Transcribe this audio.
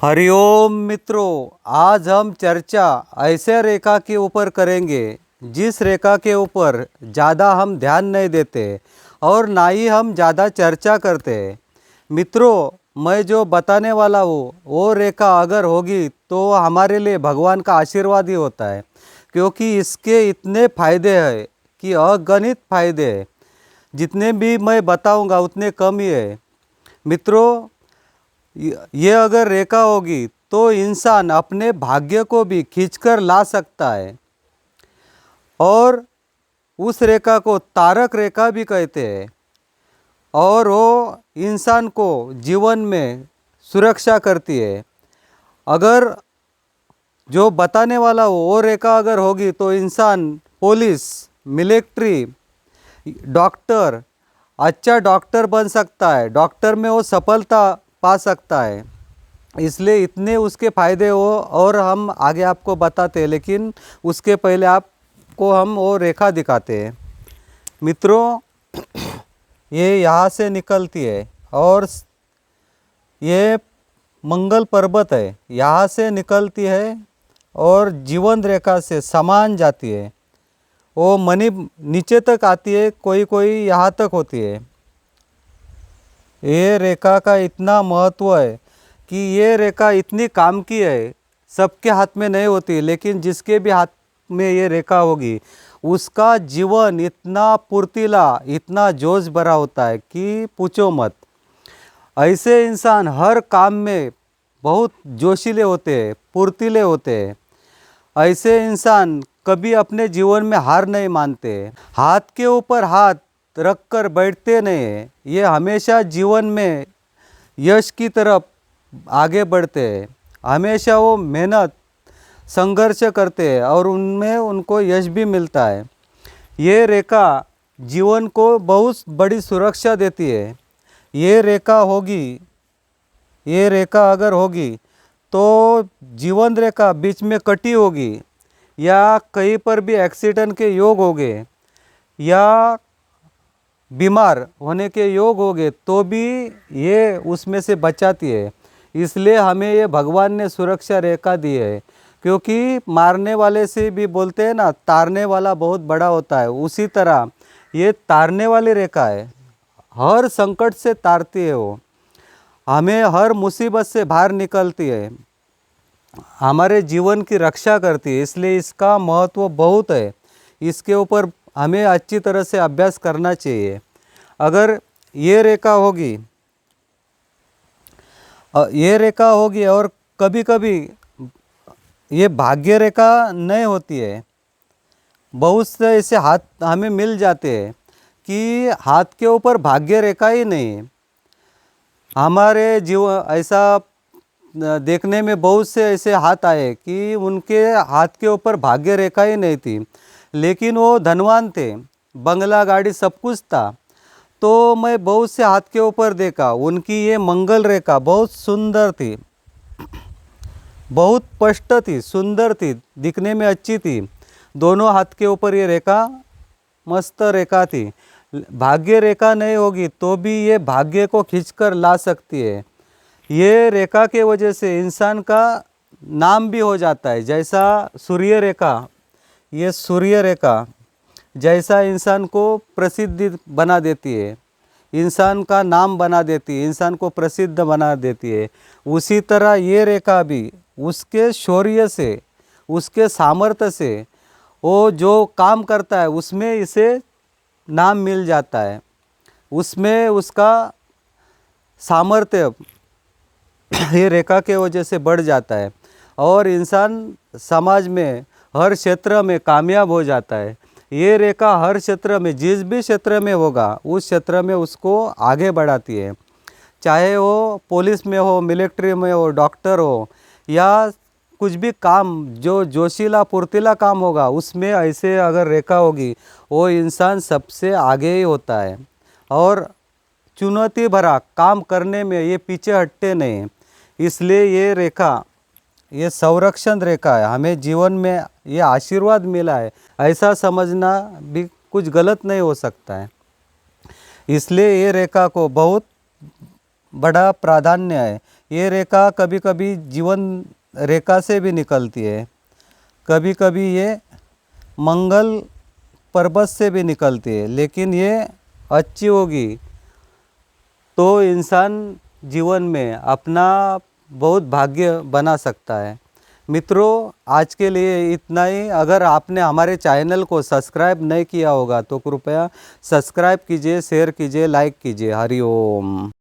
हरिओम मित्रों, आज हम चर्चा ऐसे रेखा के ऊपर करेंगे जिस रेखा के ऊपर ज़्यादा हम ध्यान नहीं देते और ना ही हम ज़्यादा चर्चा करते। मित्रों, मैं जो बताने वाला हूँ वो रेखा अगर होगी तो हमारे लिए भगवान का आशीर्वाद ही होता है, क्योंकि इसके इतने फायदे हैं कि अगणित फायदे हैं। जितने भी मैं बताऊंगा उतने कम ही है। मित्रों, ये अगर रेखा होगी तो इंसान अपने भाग्य को भी खींचकर ला सकता है, और उस रेखा को तारक रेखा भी कहते हैं, और वो इंसान को जीवन में सुरक्षा करती है। अगर जो बताने वाला हो वो रेखा अगर होगी तो इंसान पुलिस, मिलिट्री, डॉक्टर, अच्छा डॉक्टर बन सकता है, डॉक्टर में वो सफलता पा सकता है। इसलिए इतने उसके फ़ायदे हो और हम आगे आपको बताते हैं, लेकिन उसके पहले आपको हम वो रेखा दिखाते हैं। मित्रों, ये यहाँ से निकलती है और ये मंगल पर्वत है, यहाँ से निकलती है और जीवन रेखा से समान जाती है। वो मणि नीचे तक आती है, कोई कोई यहाँ तक होती है। ये रेखा का इतना महत्व है कि ये रेखा इतनी काम की है, सबके हाथ में नहीं होती, लेकिन जिसके भी हाथ में ये रेखा होगी उसका जीवन इतना फुर्तीला, इतना जोश भरा होता है कि पूछो मत। ऐसे इंसान हर काम में बहुत जोशीले होते हैं, फुर्तीले होते हैं। ऐसे इंसान कभी अपने जीवन में हार नहीं मानते, हाथ के ऊपर हाथ रख कर बैठते नहीं हैं। ये हमेशा जीवन में यश की तरफ आगे बढ़ते हैं, हमेशा वो मेहनत संघर्ष करते हैं और उनमें उनको यश भी मिलता है। ये रेखा जीवन को बहुत बड़ी सुरक्षा देती है। ये रेखा होगी, ये रेखा अगर होगी तो जीवन रेखा बीच में कटी होगी या कहीं पर भी एक्सीडेंट के योग हो गए या बीमार होने के योग हो गए तो भी ये उसमें से बचाती है। इसलिए हमें ये भगवान ने सुरक्षा रेखा दी है, क्योंकि मारने वाले से भी बोलते हैं ना, तारने वाला बहुत बड़ा होता है। उसी तरह ये तारने वाली रेखा है, हर संकट से तारती है वो, हमें हर मुसीबत से बाहर निकलती है, हमारे जीवन की रक्षा करती है। इसलिए इसका महत्व बहुत है, इसके ऊपर हमें अच्छी तरह से अभ्यास करना चाहिए। अगर ये रेखा होगी, ये रेखा होगी और कभी कभी ये भाग्य रेखा नहीं होती है, बहुत से ऐसे हाथ हमें मिल जाते हैं कि हाथ के ऊपर भाग्य रेखा ही नहीं है। हमारे जीवन ऐसा देखने में बहुत से ऐसे हाथ आए कि उनके हाथ के ऊपर भाग्य रेखा ही नहीं थी, लेकिन वो धनवान थे, बंगला गाड़ी सब कुछ था। तो मैं बहुत से हाथ के ऊपर देखा, उनकी ये मंगल रेखा बहुत सुंदर थी, बहुत स्पष्ट थी, सुंदर थी, दिखने में अच्छी थी। दोनों हाथ के ऊपर ये रेखा मस्त रेखा थी। भाग्य रेखा नहीं होगी तो भी ये भाग्य को खींचकर ला सकती है। ये रेखा के वजह से इंसान का नाम भी हो जाता है, जैसा सूर्य रेखा, ये सूर्य रेखा जैसा इंसान को प्रसिद्धि बना देती है, इंसान का नाम बना देती है, इंसान को प्रसिद्ध बना देती है, उसी तरह ये रेखा भी उसके शौर्य से, उसके सामर्थ्य से, वो जो काम करता है उसमें इसे नाम मिल जाता है, उसमें उसका सामर्थ्य ये रेखा के वजह से बढ़ जाता है और इंसान समाज में हर क्षेत्र में कामयाब हो जाता है। ये रेखा हर क्षेत्र में, जिस भी क्षेत्र में होगा उस क्षेत्र में उसको आगे बढ़ाती है, चाहे वो पुलिस में हो, मिलिट्री में हो, डॉक्टर हो, या कुछ भी काम जो जोशीला फुर्तीला काम होगा उसमें ऐसे अगर रेखा होगी वो इंसान सबसे आगे ही होता है और चुनौती भरा काम करने में ये पीछे हटते नहीं। इसलिए ये रेखा, ये संरक्षण रेखा है, हमें जीवन में ये आशीर्वाद मिला है, ऐसा समझना भी कुछ गलत नहीं हो सकता है। इसलिए ये रेखा को बहुत बड़ा प्राधान्य है। ये रेखा कभी कभी जीवन रेखा से भी निकलती है, कभी कभी ये मंगल पर्वत से भी निकलती है, लेकिन ये अच्छी होगी तो इंसान जीवन में अपना बहुत भाग्य बना सकता है। मित्रों, आज के लिए इतना ही। अगर आपने हमारे चैनल को सब्सक्राइब नहीं किया होगा तो कृपया सब्सक्राइब कीजिए, शेयर कीजिए, लाइक कीजिए। हरि ओम।